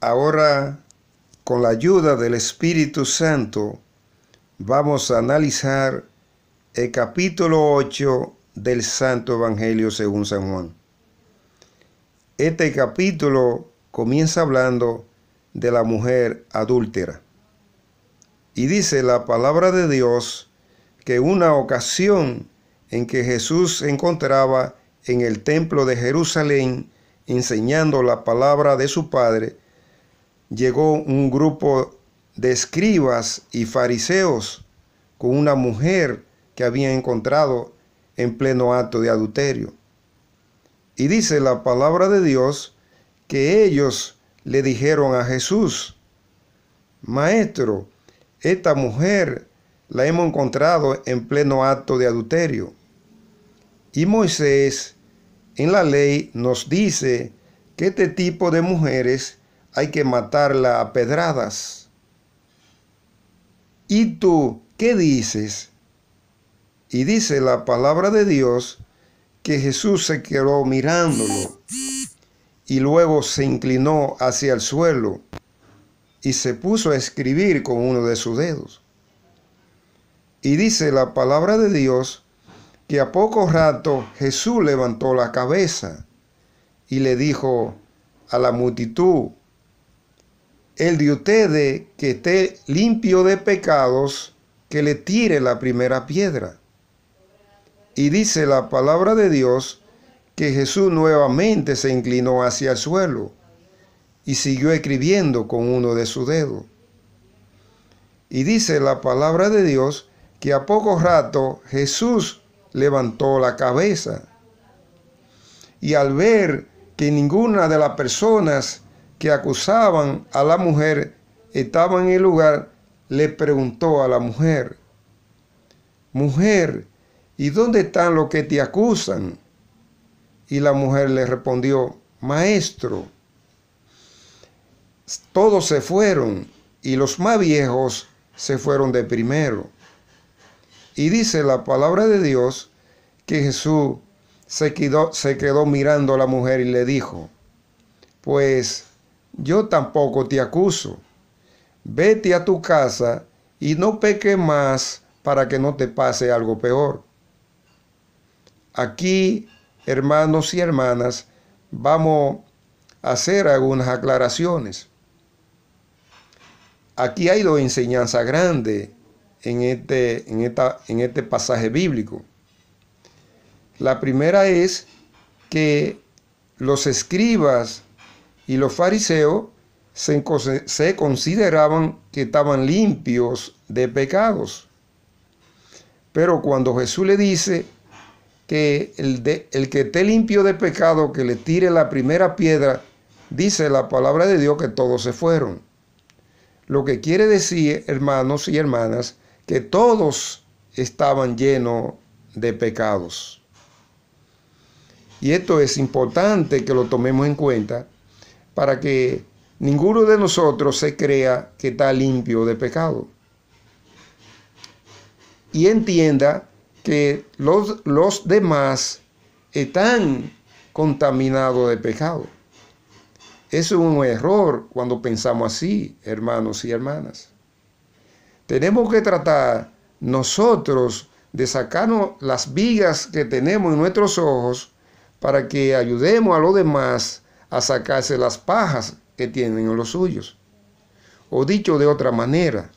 Ahora, con la ayuda del Espíritu Santo, vamos a analizar el capítulo 8 del Santo Evangelio según San Juan. Este capítulo comienza hablando de la mujer adúltera. Y dice la palabra de Dios que una ocasión en que Jesús se encontraba en el templo de Jerusalén enseñando la palabra de su Padre, llegó un grupo de escribas y fariseos con una mujer que habían encontrado en pleno acto de adulterio. Y dice la palabra de Dios que ellos le dijeron a Jesús: Maestro, esta mujer la hemos encontrado en pleno acto de adulterio. Y Moisés en la ley nos dice que este tipo de mujeres hay que matarla a pedradas. ¿Y tú qué dices? Y dice la palabra de Dios que Jesús se quedó mirándolo y luego se inclinó hacia el suelo y se puso a escribir con uno de sus dedos. Y dice la palabra de Dios que a poco rato Jesús levantó la cabeza y le dijo a la multitud: el de ustedes que esté limpio de pecados, que le tire la primera piedra. Y dice la palabra de Dios que Jesús nuevamente se inclinó hacia el suelo y siguió escribiendo con uno de sus dedos. Y dice la palabra de Dios que a poco rato Jesús levantó la cabeza y al ver que ninguna de las personas que acusaban a la mujer estaban en el lugar, le preguntó a la mujer: Mujer, ¿y dónde están los que te acusan? Y la mujer le respondió: Maestro, todos se fueron y los más viejos se fueron de primero. Y dice la palabra de Dios que Jesús se quedó mirando a la mujer y le dijo: Pues yo tampoco te acuso. Vete a tu casa y no peques más para que no te pase algo peor. Aquí, hermanos y hermanas, vamos a hacer algunas aclaraciones. Aquí hay dos enseñanzas grandes en este pasaje bíblico. La primera es que los escribas y los fariseos se consideraban que estaban limpios de pecados. Pero cuando Jesús le dice que el que esté limpio de pecado, que le tire la primera piedra, dice la palabra de Dios que todos se fueron. Lo que quiere decir, hermanos y hermanas, que todos estaban llenos de pecados. Y esto es importante que lo tomemos en cuenta para que ninguno de nosotros se crea que está limpio de pecado. Y entienda que los demás están contaminados de pecado. Eso es un error cuando pensamos así, hermanos y hermanas. Tenemos que tratar nosotros de sacarnos las vigas que tenemos en nuestros ojos para que ayudemos a los demás a sacarse las pajas que tienen en los suyos. O dicho de otra manera,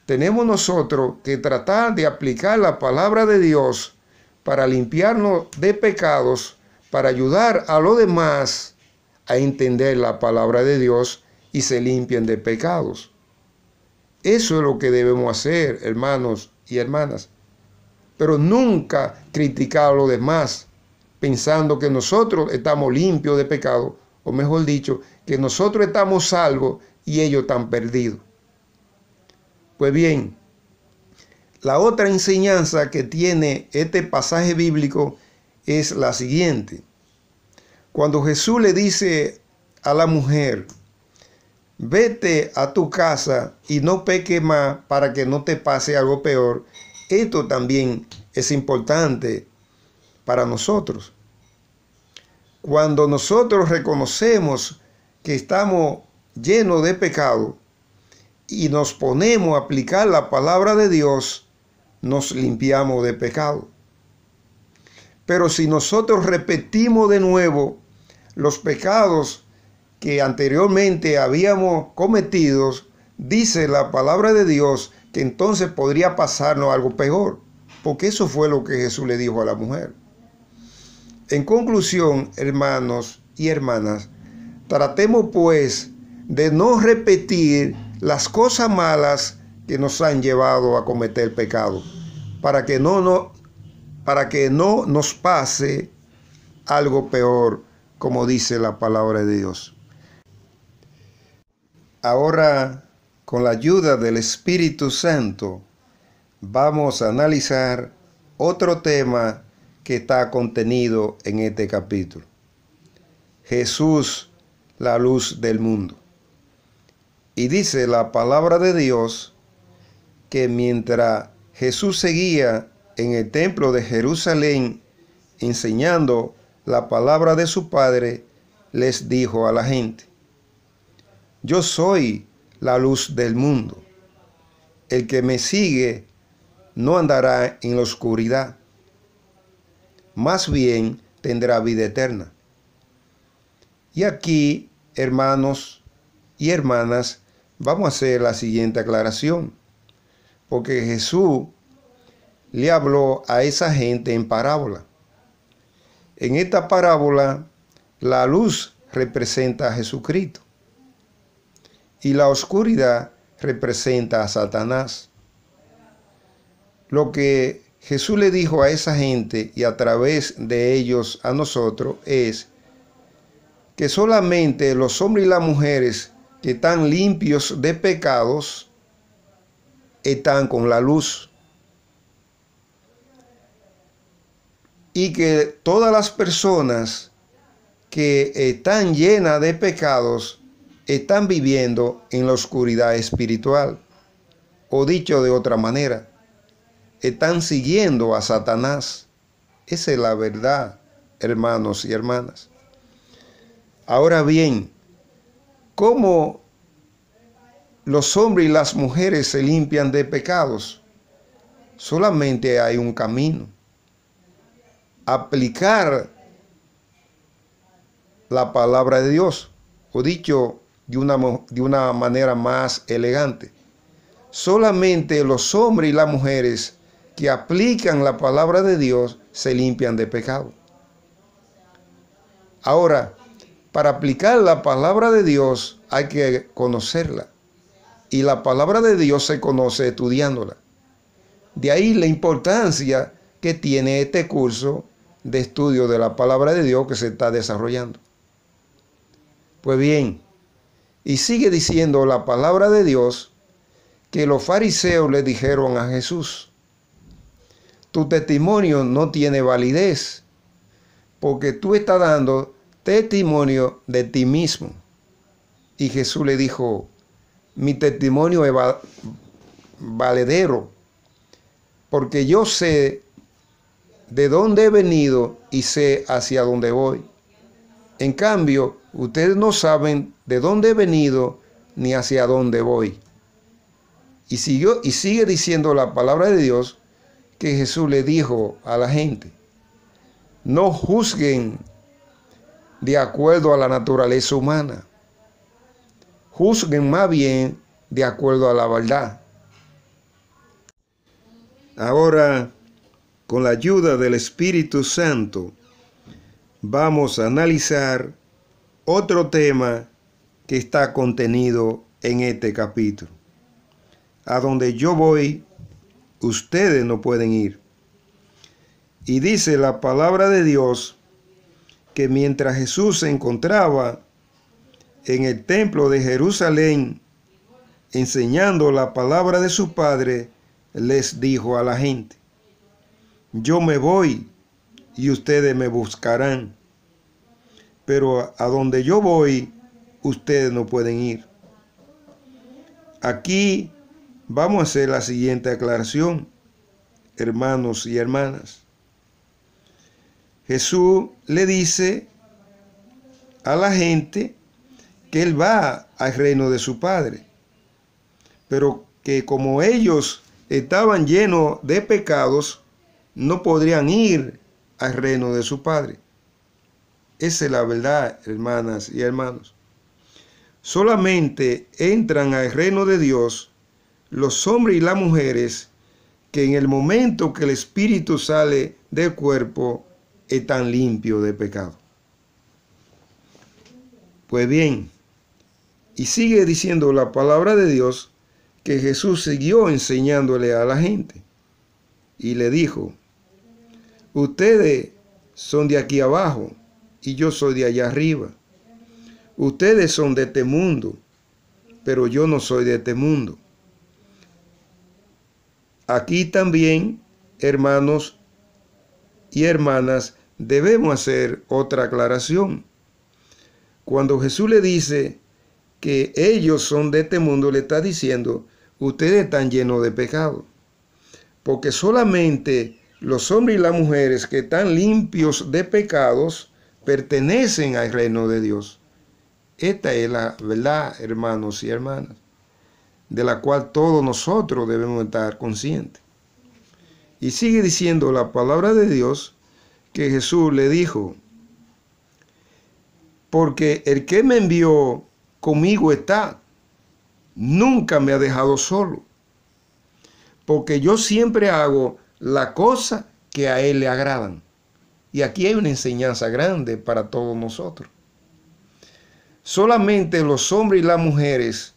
tenemos nosotros que tratar de aplicar la palabra de Dios para limpiarnos de pecados, para ayudar a los demás a entender la palabra de Dios y se limpien de pecados. Eso es lo que debemos hacer, hermanos y hermanas. Pero nunca criticar a los demás, pensando que nosotros estamos limpios de pecado, o mejor dicho, que nosotros estamos salvos y ellos están perdidos. Pues bien, la otra enseñanza que tiene este pasaje bíblico es la siguiente. Cuando Jesús le dice a la mujer: vete a tu casa y no peques más para que no te pase algo peor, esto también es importante para nosotros. Cuando nosotros reconocemos que estamos llenos de pecado y nos ponemos a aplicar la palabra de Dios, nos limpiamos de pecado. Pero si nosotros repetimos de nuevo los pecados que anteriormente habíamos cometido, dice la palabra de Dios que entonces podría pasarnos algo peor, porque eso fue lo que Jesús le dijo a la mujer. En conclusión, hermanos y hermanas, tratemos pues de no repetir las cosas malas que nos han llevado a cometer pecado, para que no nos pase algo peor, como dice la palabra de Dios. Ahora, con la ayuda del Espíritu Santo, vamos a analizar otro tema que está contenido en este capítulo. Jesús, la luz del mundo. Y dice la palabra de Dios que mientras Jesús seguía en el templo de Jerusalén enseñando la palabra de su Padre, les dijo a la gente: yo soy la luz del mundo. El que me sigue no andará en la oscuridad, más bien tendrá vida eterna. Y aquí, hermanos y hermanas, vamos a hacer la siguiente aclaración, porque Jesús le habló a esa gente en parábola. En esta parábola, la luz representa a Jesucristo y la oscuridad representa a Satanás. Lo que Jesús le dijo a esa gente y a través de ellos a nosotros es que solamente los hombres y las mujeres que están limpios de pecados están con la luz, y que todas las personas que están llenas de pecados están viviendo en la oscuridad espiritual, o dicho de otra manera, están siguiendo a Satanás. Esa es la verdad, hermanos y hermanas. Ahora bien, ¿cómo los hombres y las mujeres se limpian de pecados? Solamente hay un camino: aplicar la palabra de Dios, o dicho de una manera más elegante, solamente los hombres y las mujeres que aplican la palabra de Dios se limpian de pecado. Ahora, para aplicar la palabra de Dios hay que conocerla, y la palabra de Dios se conoce estudiándola. De ahí la importancia que tiene este curso de estudio de la palabra de Dios que se está desarrollando. Pues bien, y sigue diciendo la palabra de Dios que los fariseos le dijeron a Jesús: tu testimonio no tiene validez, porque tú estás dando testimonio de ti mismo. Y Jesús le dijo: mi testimonio es valedero, porque yo sé de dónde he venido y sé hacia dónde voy. En cambio, ustedes no saben de dónde he venido ni hacia dónde voy. Y sigue diciendo la palabra de Dios que Jesús le dijo a la gente: no juzguen de acuerdo a la naturaleza humana, juzguen más bien de acuerdo a la verdad. Ahora, con la ayuda del Espíritu Santo, vamos a analizar otro tema que está contenido en este capítulo. A donde yo voy, ustedes no pueden ir. Y dice la palabra de Dios que mientras Jesús se encontraba en el templo de Jerusalén enseñando la palabra de su Padre, les dijo a la gente: yo me voy y ustedes me buscarán, pero a donde yo voy, ustedes no pueden ir. Aquí vamos a hacer la siguiente aclaración, hermanos y hermanas. Jesús le dice a la gente que él va al reino de su Padre, pero que como ellos estaban llenos de pecados, no podrían ir al reino de su Padre. Esa es la verdad, hermanas y hermanos. Solamente entran al reino de Dios los hombres y las mujeres que en el momento que el espíritu sale del cuerpo están limpios de pecado. Pues bien, y sigue diciendo la palabra de Dios que Jesús siguió enseñándole a la gente y le dijo: ustedes son de aquí abajo y yo soy de allá arriba. Ustedes son de este mundo, pero yo no soy de este mundo. Aquí también, hermanos y hermanas, debemos hacer otra aclaración. Cuando Jesús le dice que ellos son de este mundo, le está diciendo: ustedes están llenos de pecado. Porque solamente los hombres y las mujeres que están limpios de pecados pertenecen al reino de Dios. Esta es la verdad, hermanos y hermanas, de la cual todos nosotros debemos estar conscientes. Y sigue diciendo la palabra de Dios que Jesús le dijo: porque el que me envió conmigo está, nunca me ha dejado solo, porque yo siempre hago la cosa que a él le agradan. Y aquí hay una enseñanza grande para todos nosotros. Solamente los hombres y las mujeres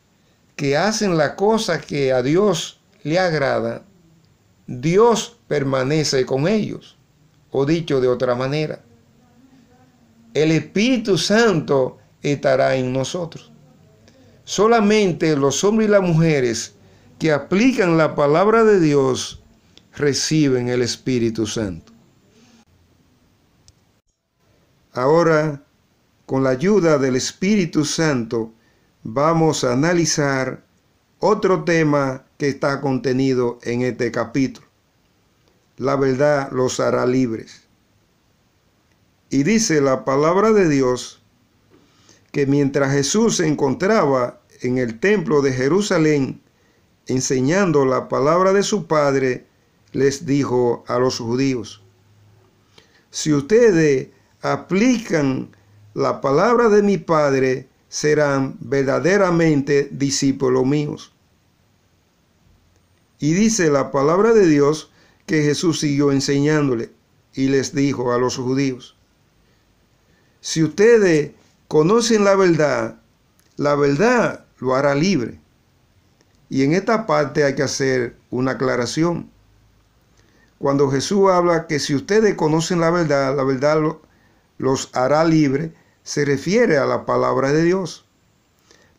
que hacen la cosa que a Dios le agrada, Dios permanece con ellos. O dicho de otra manera, el Espíritu Santo estará en nosotros. Solamente los hombres y las mujeres que aplican la palabra de Dios reciben el Espíritu Santo. Ahora, con la ayuda del Espíritu Santo, vamos a analizar otro tema que está contenido en este capítulo. La verdad los hará libres. Y dice la palabra de Dios que mientras Jesús se encontraba en el templo de Jerusalén enseñando la palabra de su Padre, les dijo a los judíos: si ustedes aplican la palabra de mi Padre, serán verdaderamente discípulos míos. Y dice la palabra de Dios que Jesús siguió enseñándole y les dijo a los judíos: si ustedes conocen la verdad lo hará libre. Y en esta parte hay que hacer una aclaración. Cuando Jesús habla que si ustedes conocen la verdad los hará libre, se refiere a la palabra de Dios.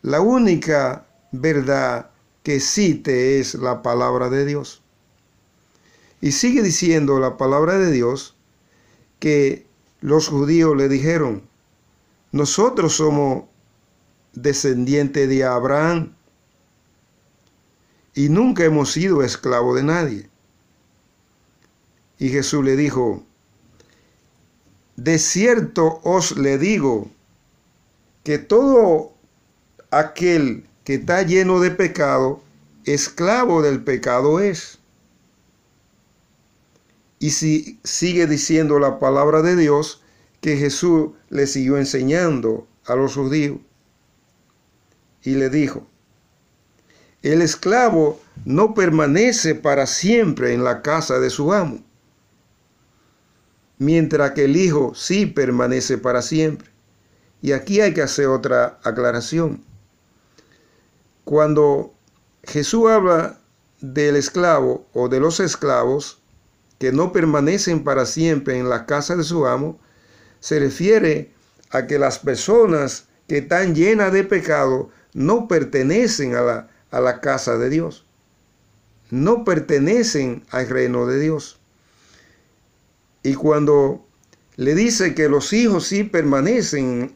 La única verdad que existe es la palabra de Dios. Y sigue diciendo la palabra de Dios que los judíos le dijeron: nosotros somos descendientes de Abraham y nunca hemos sido esclavos de nadie. Y Jesús le dijo: de cierto os le digo que todo aquel que está lleno de pecado, esclavo del pecado es. Y si sigue diciendo la palabra de Dios que Jesús le siguió enseñando a los judíos y le dijo: el esclavo no permanece para siempre en la casa de su amo, mientras que el hijo sí permanece para siempre. Y aquí hay que hacer otra aclaración. Cuando Jesús habla del esclavo o de los esclavos que no permanecen para siempre en la casa de su amo, se refiere a que las personas que están llenas de pecado no pertenecen a la casa de Dios, no pertenecen al reino de Dios. Y cuando le dice que los hijos sí permanecen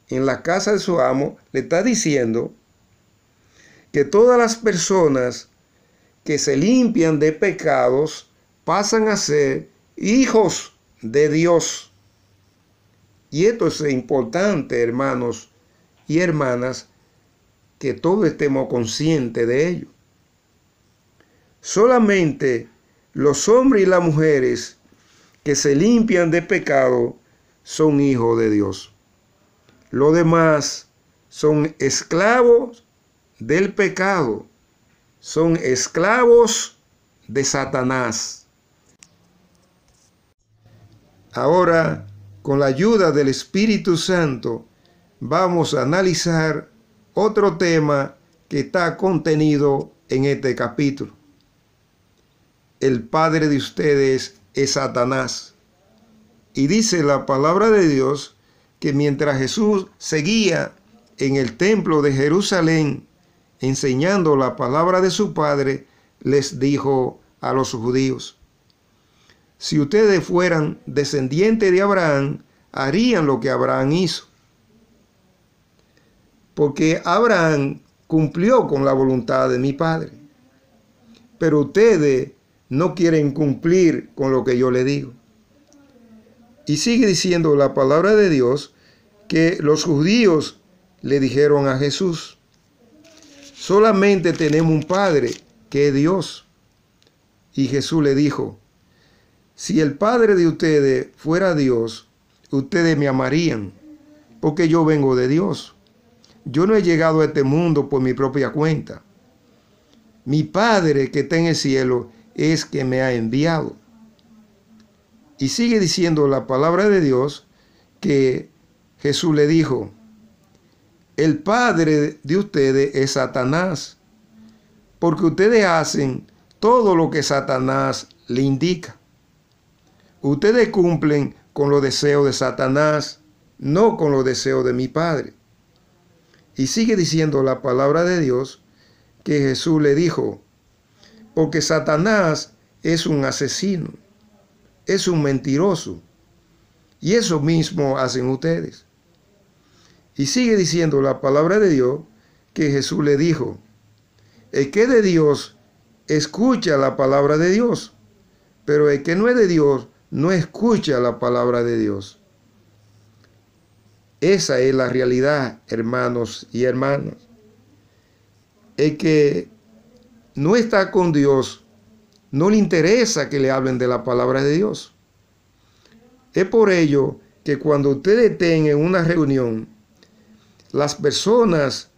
en la casa de su amo, le está diciendo que todas las personas que se limpian de pecados pasan a ser hijos de Dios. Y esto es importante, hermanos y hermanas, que todos estemos conscientes de ello. Solamente los hombres y las mujeres que se limpian de pecado son hijos de Dios. Los demás son esclavos del pecado, son esclavos de Satanás. Ahora, con la ayuda del Espíritu Santo, vamos a analizar otro tema que está contenido en este capítulo. El padre de ustedes es Satanás. Y dice la palabra de Dios que mientras Jesús seguía en el templo de Jerusalén enseñando la palabra de su Padre, les dijo a los judíos: si ustedes fueran descendientes de Abraham, harían lo que Abraham hizo. Porque Abraham cumplió con la voluntad de mi Padre. Pero ustedes no quieren cumplir con lo que yo les digo. Y sigue diciendo la palabra de Dios que los judíos le dijeron a Jesús: solamente tenemos un Padre, que es Dios. Y Jesús le dijo: si el Padre de ustedes fuera Dios, ustedes me amarían, porque yo vengo de Dios. Yo no he llegado a este mundo por mi propia cuenta. Mi Padre que está en el cielo es que me ha enviado. Y sigue diciendo la palabra de Dios que Jesús le dijo: el padre de ustedes es Satanás, porque ustedes hacen todo lo que Satanás le indica. Ustedes cumplen con los deseos de Satanás, no con los deseos de mi Padre. Y sigue diciendo la palabra de Dios que Jesús le dijo: porque Satanás es un asesino, es un mentiroso, y eso mismo hacen ustedes. Y sigue diciendo la palabra de Dios que Jesús le dijo: el que es de Dios escucha la palabra de Dios, pero el que no es de Dios no escucha la palabra de Dios. Esa es la realidad, hermanos y hermanas. El que no está con Dios no le interesa que le hablen de la palabra de Dios. Es por ello que cuando ustedes estén en una reunión, las personas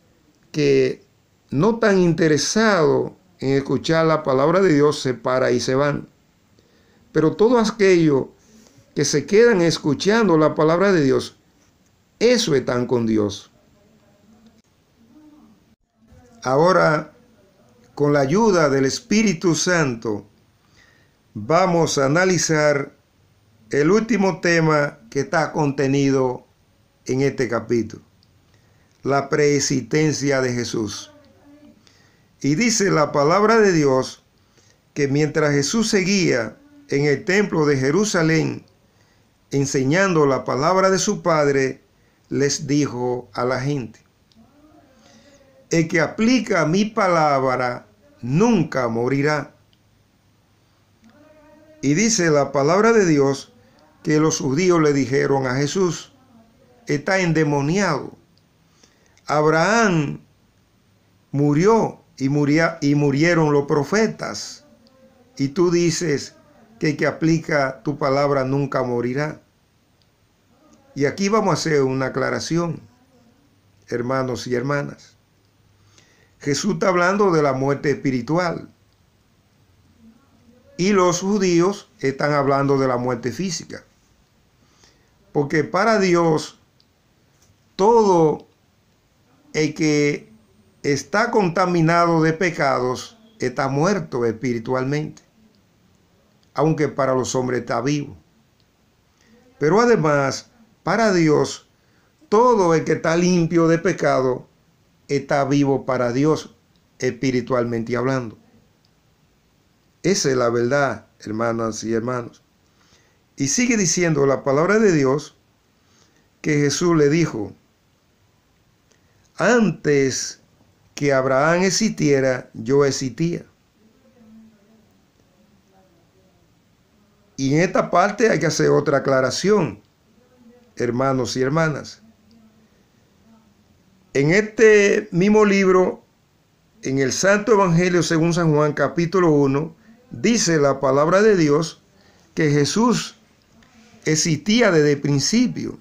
que no están interesados en escuchar la palabra de Dios se paran y se van. Pero todos aquellos que se quedan escuchando la palabra de Dios, eso están con Dios. Ahora, con la ayuda del Espíritu Santo, vamos a analizar el último tema que está contenido en este capítulo: la preexistencia de Jesús. Y dice la palabra de Dios que mientras Jesús seguía en el templo de Jerusalén enseñando la palabra de su Padre, les dijo a la gente: el que aplica mi palabra nunca morirá. Y dice la palabra de Dios que los judíos le dijeron a Jesús: está endemoniado. Abraham murió y murieron los profetas. Y tú dices que el que aplica tu palabra nunca morirá. Y aquí vamos a hacer una aclaración, hermanos y hermanas. Jesús está hablando de la muerte espiritual. Y los judíos están hablando de la muerte física. Porque para Dios, todo el que está contaminado de pecados está muerto espiritualmente, aunque para los hombres está vivo. Pero además, para Dios, todo el que está limpio de pecado está vivo para Dios, espiritualmente hablando. Esa es la verdad, hermanas y hermanos. Y sigue diciendo la palabra de Dios que Jesús le dijo: antes que Abraham existiera, yo existía. Y en esta parte hay que hacer otra aclaración, hermanos y hermanas. En este mismo libro, en el Santo Evangelio según San Juan, capítulo 1, dice la palabra de Dios que Jesús existía desde el principio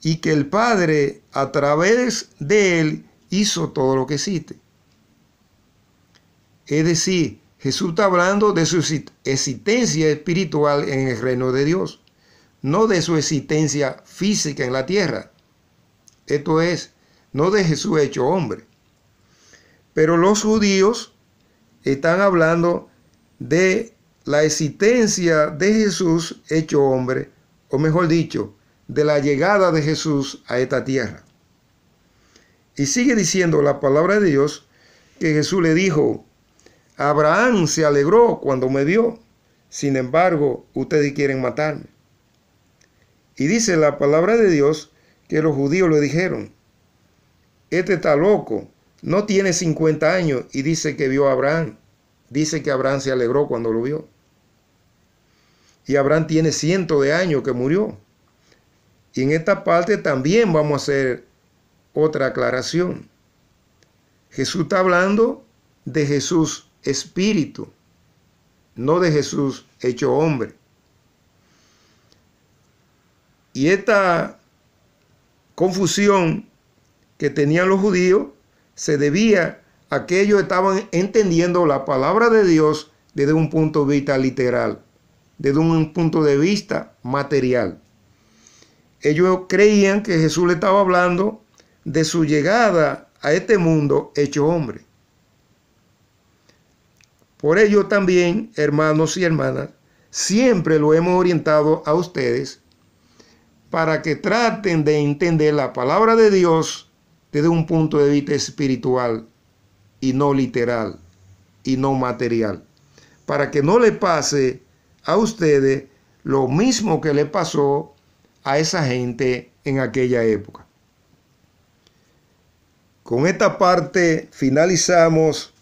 y que el Padre a través de él hizo todo lo que existe. Es decir, Jesús está hablando de su existencia espiritual en el reino de Dios, no de su existencia física en la tierra. Esto es, no de Jesús hecho hombre. Pero los judíos están hablando de la existencia de Jesús hecho hombre, o mejor dicho, de la llegada de Jesús a esta tierra. Y sigue diciendo la palabra de Dios que Jesús le dijo: Abraham se alegró cuando me vio, sin embargo, ustedes quieren matarme. Y dice la palabra de Dios que los judíos le dijeron: este está loco, no tiene 50 años y dice que vio a Abraham. Dice que Abraham se alegró cuando lo vio. Y Abraham tiene cientos de años que murió. Y en esta parte también vamos a hacer otra aclaración. Jesús está hablando de Jesús espíritu, no de Jesús hecho hombre. Y esta confusión que tenían los judíos se debía a que ellos estaban entendiendo la palabra de Dios desde un punto de vista literal, desde un punto de vista material. Ellos creían que Jesús le estaba hablando de su llegada a este mundo hecho hombre. Por ello también, hermanos y hermanas, siempre lo hemos orientado a ustedes para que traten de entender la palabra de Dios desde un punto de vista espiritual y no literal y no material, para que no le pase a ustedes lo mismo que le pasó a esa gente en aquella época. Con esta parte finalizamos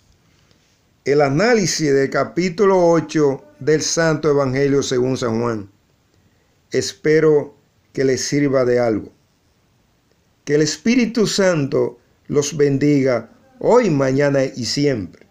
el análisis del capítulo 8 del Santo Evangelio según San Juan. Espero que les sirva de algo. Que el Espíritu Santo los bendiga hoy, mañana y siempre.